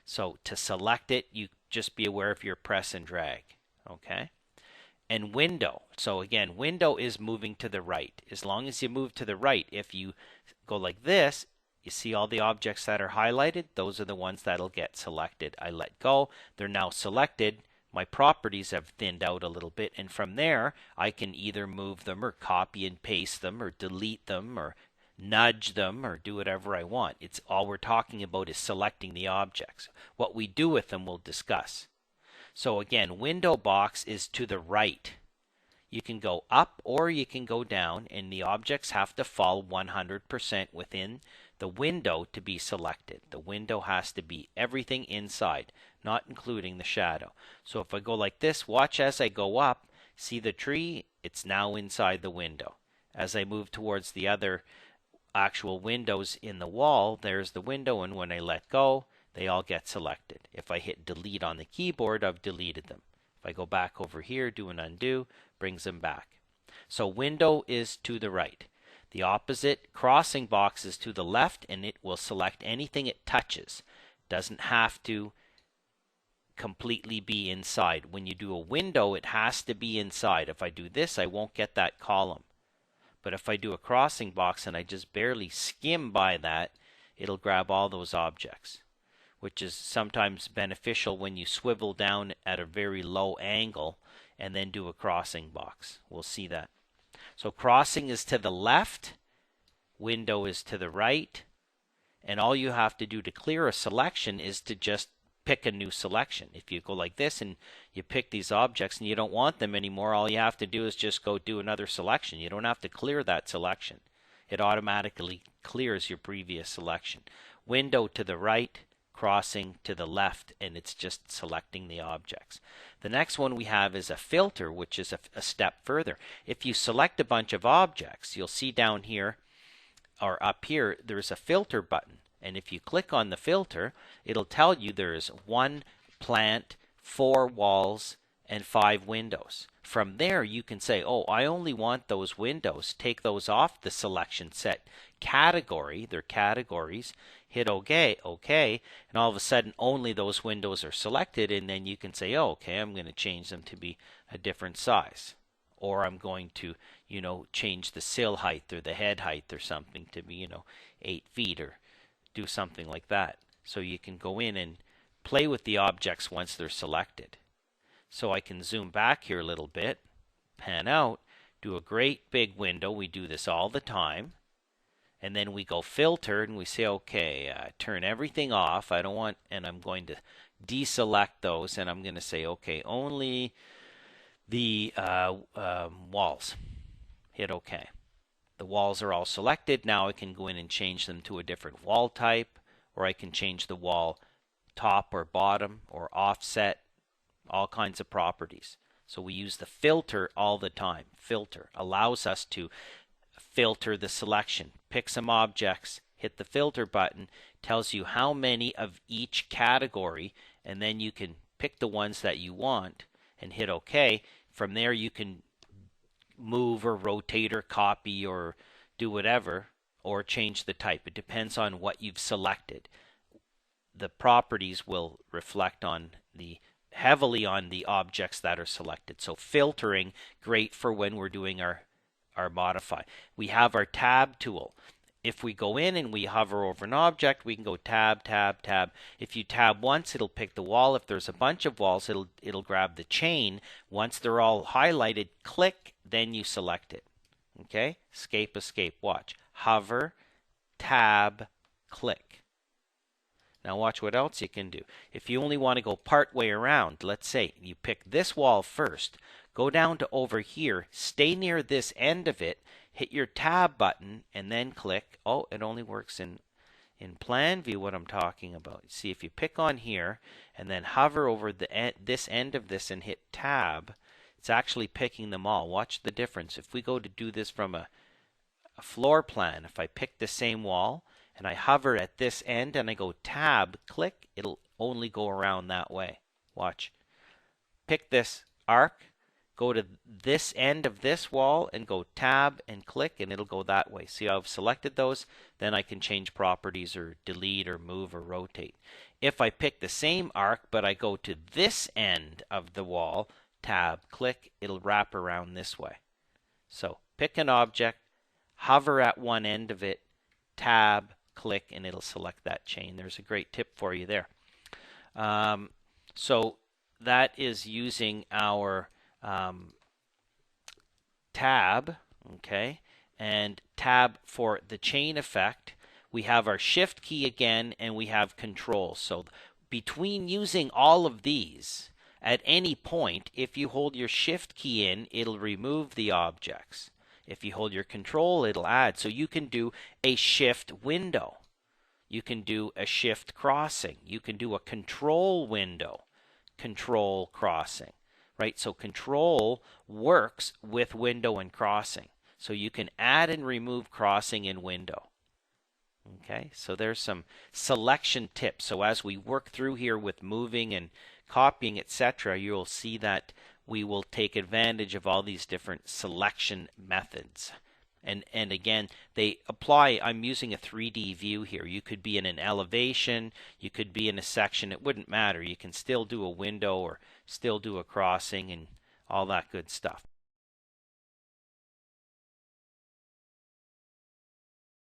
So to select it, you just be aware of your press and drag. Okay? And window. So again, window is moving to the right. As long as you move to the right, if you go like this, you see all the objects that are highlighted? Those are the ones that'll get selected. I let go. They're now selected. My properties have thinned out a little bit. And from there, I can either move them or copy and paste them or delete them or nudge them or do whatever I want. It's all we're talking about is selecting the objects. What we do with them we'll discuss. So again, window box is to the right. You can go up or you can go down, and the objects have to fall 100% within the window to be selected. The window has to be everything inside, not including the shadow. So if I go like this, watch as I go up, see the tree? It's now inside the window. As I move towards the other actual windows in the wall, there's the window, and when I let go, they all get selected. If I hit delete on the keyboard, I've deleted them. If I go back over here, do an undo, brings them back. So window is to the right. The opposite crossing box is to the left, and it will select anything it touches. Doesn't have to completely be inside. When you do a window, it has to be inside. If I do this, I won't get that column. But if I do a crossing box and I just barely skim by that, it'll grab all those objects, which is sometimes beneficial when you swivel down at a very low angle and then do a crossing box. We'll see that. So crossing is to the left, window is to the right, and all you have to do to clear a selection is to just pick a new selection. If you go like this and you pick these objects and you don't want them anymore, all you have to do is just go do another selection. You don't have to clear that selection. It automatically clears your previous selection. Window to the right, crossing to the left, and it's just selecting the objects. The next one we have is a filter, which is a step further. If you select a bunch of objects, you'll see down here or up here there's a filter button, and if you click on the filter, it'll tell you there's 1 plant, 4 walls, and 5 windows. From there you can say, oh, I only want those windows. Take those off the selection set category. They're categories. Hit OK, and all of a sudden only those windows are selected, and then you can say, oh, okay, I'm going to change them to be a different size. Or I'm going to, change the sill height or the head height or something to be, 8 feet or do something like that. So you can go in and play with the objects once they're selected. So I can zoom back here a little bit, pan out, do a great big window. We do this all the time. And then we go filter and we say, okay, turn everything off. I don't want, and I'm going to deselect those, and I'm going to say, okay, only the walls. Hit OK. The walls are all selected. Now I can go in and change them to a different wall type, or I can change the wall top or bottom or offset, all kinds of properties. So we use the filter all the time. Filter allows us to filter the selection. Pick some objects, hit the filter button, tells you how many of each category, and then you can pick the ones that you want and hit OK. From there you can move or rotate or copy or do whatever, or change the type. It depends on what you've selected. The properties will reflect on heavily on the objects that are selected. So filtering, great for when we're doing our modify. We have our tab tool. If we go in and we hover over an object, we can go tab, tab, tab. If you tab once, it'll pick the wall. If there's a bunch of walls, it'll grab the chain. Once they're all highlighted, click, then you select it. Okay? Escape, escape, watch. Hover, tab, click. Now watch what else you can do. If you only want to go part way around, let's say you pick this wall first, go down to over here, stay near this end of it, hit your tab button, and then click. Oh, it only works in plan view, what I'm talking about. See, if you pick on here and then hover over this end of this and hit tab, it's actually picking them all. Watch the difference. If we go to do this from a floor plan, if I pick the same wall and I hover at this end and I go tab, click, it'll only go around that way. Watch. Pick this arc, go to this end of this wall and go tab and click, and it'll go that way. See how I've selected those? Then I can change properties or delete or move or rotate. If I pick the same arc but I go to this end of the wall, tab, click, it'll wrap around this way. So pick an object, hover at one end of it, tab, click, and it'll select that chain. There's a great tip for you there. So that is using our tab, okay, and tab for the chain effect. We have our shift key again, and we have control. So between using all of these, at any point, if you hold your shift key in, it'll remove the objects. If you hold your control, it'll add. So you can do a shift window. You can do a shift crossing. You can do a control window, control crossing, right? So control works with window and crossing. So you can add and remove crossing in window. Okay, so there's some selection tips. So as we work through here with moving and copying, etc., you'll see that we will take advantage of all these different selection methods. And again, they apply. I'm using a 3D view here. You could be in an elevation, you could be in a section. It wouldn't matter. You can still do a window or still do a crossing and all that good stuff.